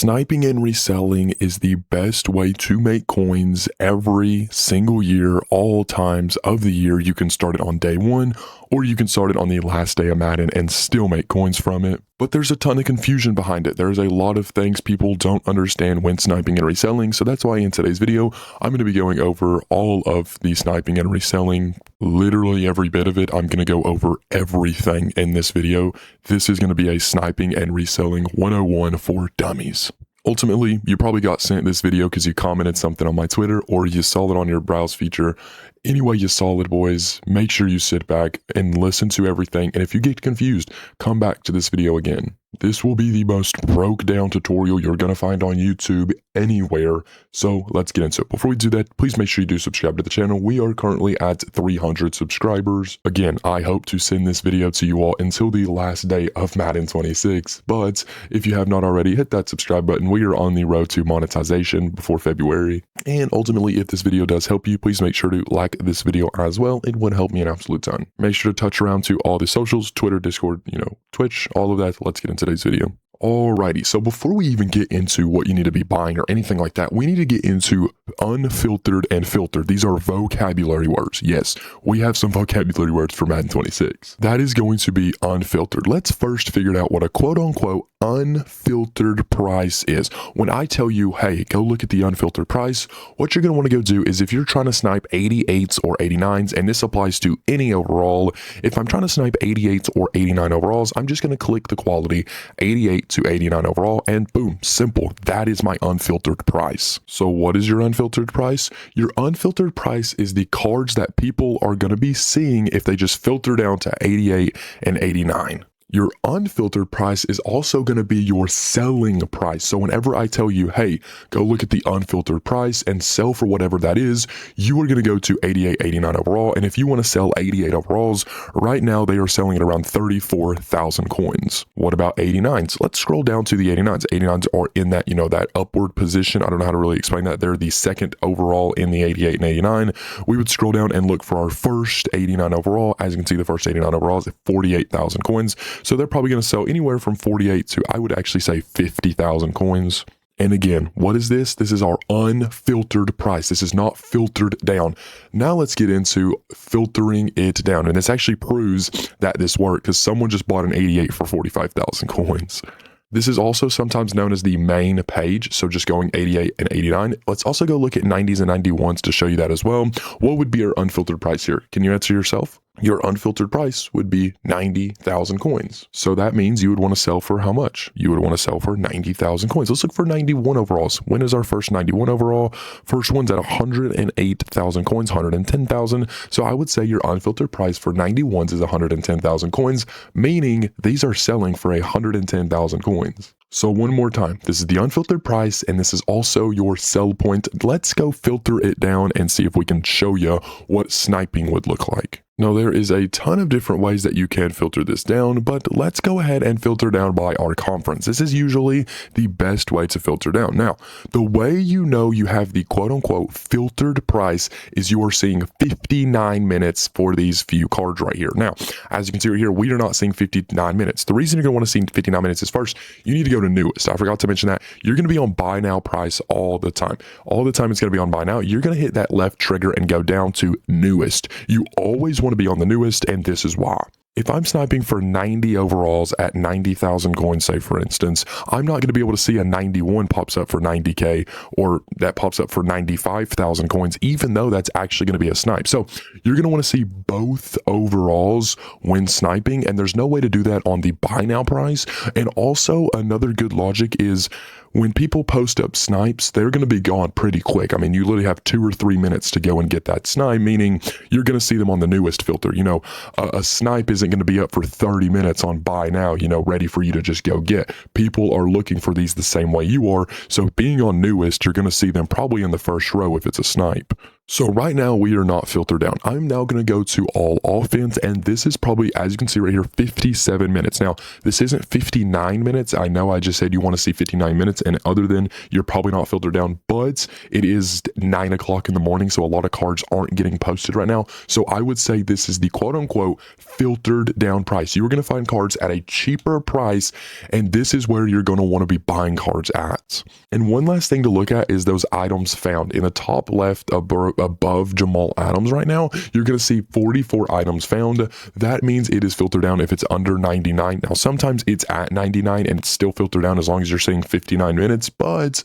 Sniping and reselling is the best way to make coins every single year, all times of the year. You can start it on day one, or you can start it on the last day of Madden and still make coins from it. But there's a ton of confusion behind it. There's a lot of things people don't understand when sniping and reselling. So that's why in today's video, I'm going to be going over all of the sniping and reselling, literally every bit of it. I'm going to go over everything in this video. This is going to be a sniping and reselling 101 for dummies. Ultimately, you probably got sent this video because you commented something on my Twitter or you saw it on your browse feature. Anyway, you saw it, boys. Make sure you sit back and listen to everything. And if you get confused, come back to this video again. This will be the most broke down tutorial you're going to find on YouTube anywhere. So let's get into it. Before we do that, please make sure you do subscribe to the channel. We are currently at 300 subscribers. Again, I hope to send this video to you all until the last day of Madden 26. But if you have not already, hit that subscribe button. We are on the road to monetization before February. And ultimately, if this video does help you, please make sure to like this video as well. It would help me an absolute ton. Make sure to touch around to all the socials, Twitter, Discord, Twitch, all of that. Let's get into today's video. Alrighty, so before we even get into what you need to be buying or anything like that, we need to get into unfiltered and filtered. These are vocabulary words. Yes, we have some vocabulary words for Madden 26. That is going to be unfiltered. Let's first figure out what a quote-unquote unfiltered price is. When I tell you, hey, go look at the unfiltered price, what you're going to want to go do is if you're trying to snipe 88s or 89s, and this applies to any overall, if I'm trying to snipe 88s or 89 overalls, I'm just going to click the quality 88 to 89 overall, and boom, simple. That is my unfiltered price. So what is your unfiltered price? Your unfiltered price is the cards that people are going to be seeing if they just filter down to 88 and 89. Your unfiltered price is also going to be your selling price. So whenever I tell you, hey, go look at the unfiltered price and sell for whatever that is, you are going to go to 88, 89 overall. And if you want to sell 88 overalls, right now they are selling at around 34,000 coins. What about 89s? Let's scroll down to the 89s. 89s are in that, that upward position. I don't know how to really explain that. They're the second overall in the 88 and 89. We would scroll down and look for our first 89 overall. As you can see, the first 89 overall is at 48,000 coins. So they're probably going to sell anywhere from 48 to, I would actually say, 50,000 coins. And again, what is this? This is our unfiltered price. This is not filtered down. Now let's get into filtering it down. And this actually proves that this worked because someone just bought an 88 for 45,000 coins. This is also sometimes known as the main page, so just going 88 and 89. Let's also go look at 90s and 91s to show you that as well. What would be your unfiltered price here? Can you answer yourself? Your unfiltered price would be 90,000 coins. So that means you would want to sell for how much? You would want to sell for 90,000 coins. Let's look for 91 overalls. When is our first 91 overall? First one's at 108,000 coins, 110,000. So I would say your unfiltered price for 91s is 110,000 coins, meaning these are selling for 110,000 coins. So one more time, this is the unfiltered price, and this is also your sell point. Let's go filter it down and see if we can show you what sniping would look like. Now, there is a ton of different ways that you can filter this down, but let's go ahead and filter down by our conference. This is usually the best way to filter down. Now, the way you know you have the quote-unquote filtered price is you are seeing 59 minutes for these few cards right here. Now, as you can see right here, we are not seeing 59 minutes. The reason you're going to want to see 59 minutes is first, you need to go to newest. I forgot to mention that. You're going to be on buy now price all the time. All the time it's going to be on buy now. You're going to hit that left trigger and go down to newest. You always want to be on the newest, and this is why. If I'm sniping for 90 overalls at 90,000 coins, say for instance, I'm not going to be able to see a 91 pops up for 90k or that pops up for 95,000 coins, even though that's actually going to be a snipe. So you're going to want to see both overalls when sniping, and there's no way to do that on the buy now price. And also another good logic is when people post up snipes, they're going to be gone pretty quick. I mean, you literally have 2 or 3 minutes to go and get that snipe, meaning you're going to see them on the newest filter. A snipe isn't going to be up for 30 minutes on buy now, ready for you to just go get. People are looking for these the same way you are. So being on newest, you're going to see them probably in the first row if it's a snipe. So right now we are not filtered down. I'm now going to go to all offense, and this is probably, as you can see right here, 57 minutes. Now, this isn't 59 minutes. I know I just said you want to see 59 minutes, and other than you're probably not filtered down, but it is 9 o'clock in the morning, so a lot of cards aren't getting posted right now. So I would say this is the quote unquote filtered down price. You're going to find cards at a cheaper price, and this is where you're going to want to be buying cards at. And one last thing to look at is those items found. In the top left above Jamal Adams right now, you're going to see 44 items found. That means it is filtered down if it's under 99. Now, sometimes it's at 99 and it's still filtered down as long as you're saying 59 minutes, but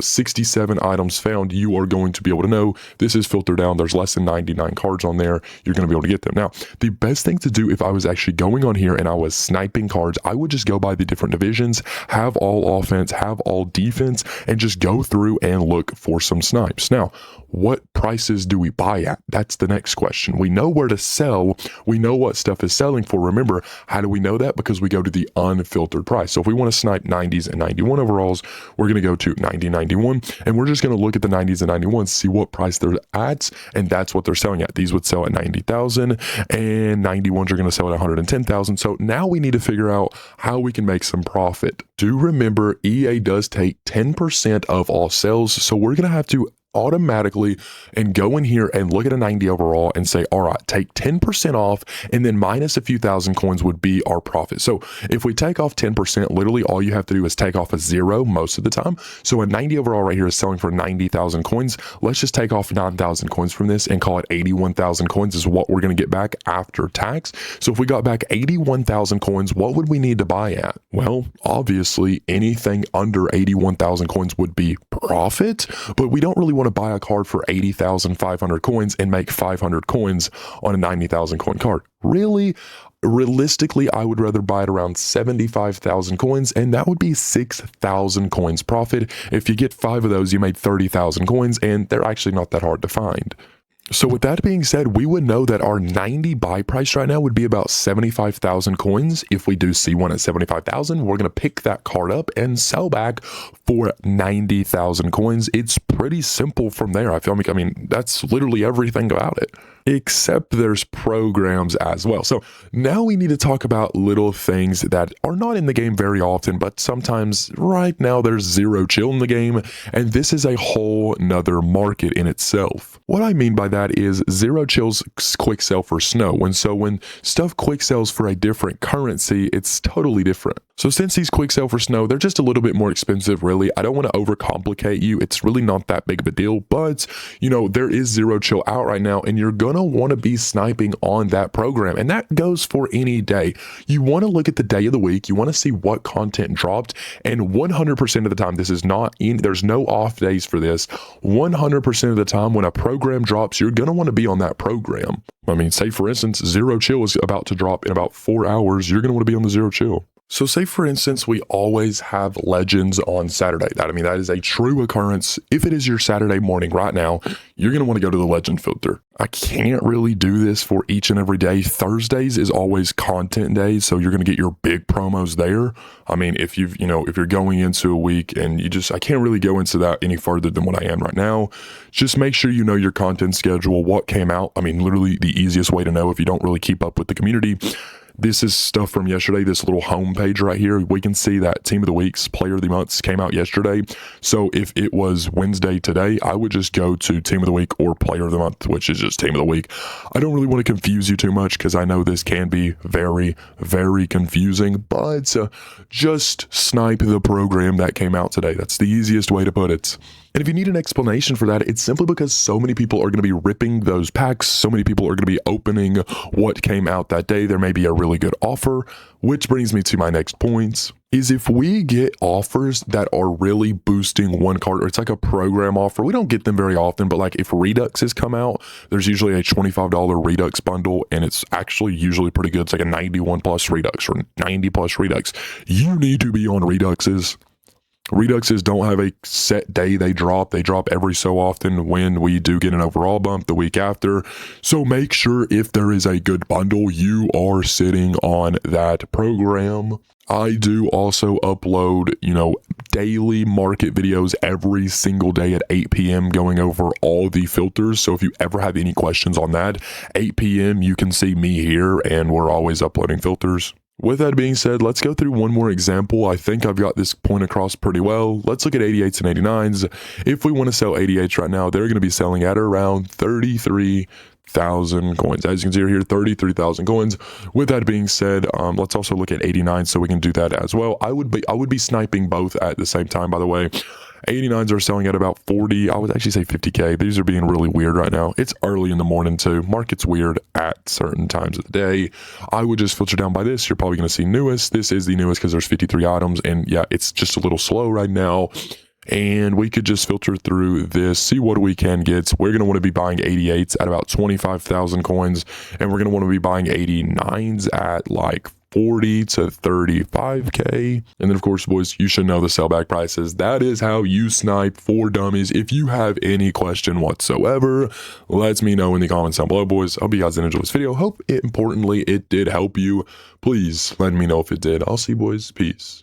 67 items found, you are going to be able to know this is filtered down. There's less than 99 cards on there. You're going to be able to get them. Now, the best thing to do if I was actually going on here and I was sniping cards, I would just go by the different divisions, have all offense, have all defense, and just go through and look for some snipes. Now, what prices do we buy at? That's the next question. We know where to sell. We know what stuff is selling for. Remember, how do we know that? Because we go to the unfiltered price. So if we want to snipe 90s and 91 overalls, we're going to go to 90, 91, and we're just going to look at the 90s and 91s, see what price they're at, and that's what they're selling at. These would sell at 90,000, and 91s are going to sell at 110,000. So now we need to figure out how we can make some profit. Do remember, EA does take 10% of all sales, so we're going to have to automatically and go in here and look at a 90 overall and say, all right, take 10% off, and then minus a few thousand coins would be our profit. So if we take off 10%, literally all you have to do is take off a 0 most of the time. So a 90 overall right here is selling for 90,000 coins. Let's just take off 9,000 coins from this and call it 81,000 coins is what we're going to get back after tax. So if we got back 81,000 coins, what would we need to buy at? Well, obviously anything under 81,000 coins would be profit, but we don't really want to buy a card for 80,500 coins and make 500 coins on a 90,000 coin card. Really, realistically, I would rather buy it around 75,000 coins, and that would be 6,000 coins profit. If you get 5 of those, you made 30,000 coins, and they're actually not that hard to find. So with that being said, we would know that our 90 buy price right now would be about 75,000 coins. If we do see one at 75,000, we're going to pick that card up and sell back for 90,000 coins. It's pretty simple from there. I mean, that's literally everything about it, except there's programs as well. So now we need to talk about little things that are not in the game very often, but sometimes right now there's zero chill in the game, and this is a whole nother market in itself. What I mean by that is zero chills quick sell for snow. And so when stuff quick sells for a different currency, it's totally different. So since these quick sell for snow, they're just a little bit more expensive, really. I don't want to overcomplicate you. It's really not that big of a deal, but there is zero chill out right now, and you're going to want to be sniping on that program. And that goes for any day. You want to look at the day of the week. You want to see what content dropped. And 100% of the time, there's no off days for this. 100% of the time when a program drops, you're going to want to be on that program. I mean, say for instance, zero chill is about to drop in about 4 hours. You're going to want to be on the zero chill. So say for instance, we always have legends on Saturday. That is a true occurrence. If it is your Saturday morning right now, you're going to want to go to the legend filter. I can't really do this for each and every day. Thursdays is always content day, so you're going to get your big promos there. I mean, if you're going into a week and I can't really go into that any further than what I am right now. Just make sure you know your content schedule, what came out. I mean, literally the easiest way to know if you don't really keep up with the community. This is stuff from yesterday, this little home page right here. We can see that Team of the Weeks, Player of the Months came out yesterday. So if it was Wednesday today, I would just go to Team of the Week or Player of the Month, which is just Team of the Week. I don't really want to confuse you too much because I know this can be very, very confusing, but just snipe the program that came out today. That's the easiest way to put it. And if you need an explanation for that, it's simply because so many people are going to be ripping those packs. So many people are going to be opening what came out that day. There may be a really good offer, which brings me to my next point, is if we get offers that are really boosting one card, or it's like a program offer, we don't get them very often, but like if Reduxes come out, there's usually a $25 Redux bundle, and it's actually usually pretty good. It's like a 91 plus Redux or 90 plus Redux. You need to be on Reduxes. Reduxes don't have a set day they drop every so often when we do get an overall bump the week after. So make sure if there is a good bundle, you are sitting on that program. I do also upload, daily market videos every single day at 8 p.m. going over all the filters. So if you ever have any questions on that, 8 p.m. you can see me here and we're always uploading filters. With that being said, let's go through one more example. I think I've got this point across pretty well. Let's look at 88s and 89s. If we want to sell 88s right now, they're going to be selling at around 33,000 coins. As you can see here, 33,000 coins. With that being said, let's also look at 89 so we can do that as well. I would be sniping both at the same time, by the way. 89s are selling at about 40, I would actually say 50k. These are being really weird right now. It's early in the morning too. Market's weird at certain times of the day. I would just filter down by this. You're probably going to see newest. This is the newest because there's 53 items, and yeah, it's just a little slow right now. And we could just filter through this, see what we can get. We're going to want to be buying 88s at about 25,000 coins, and we're going to want to be buying 89s at like 40 to 35k. And then of course, boys, you should know the sellback prices. That is how you snipe for dummies. If you have any question whatsoever, let me know in the comments down below, boys. I hope you guys did enjoy this video. Hope importantly it did help you. Please let me know if it did. I'll see you, boys. Peace.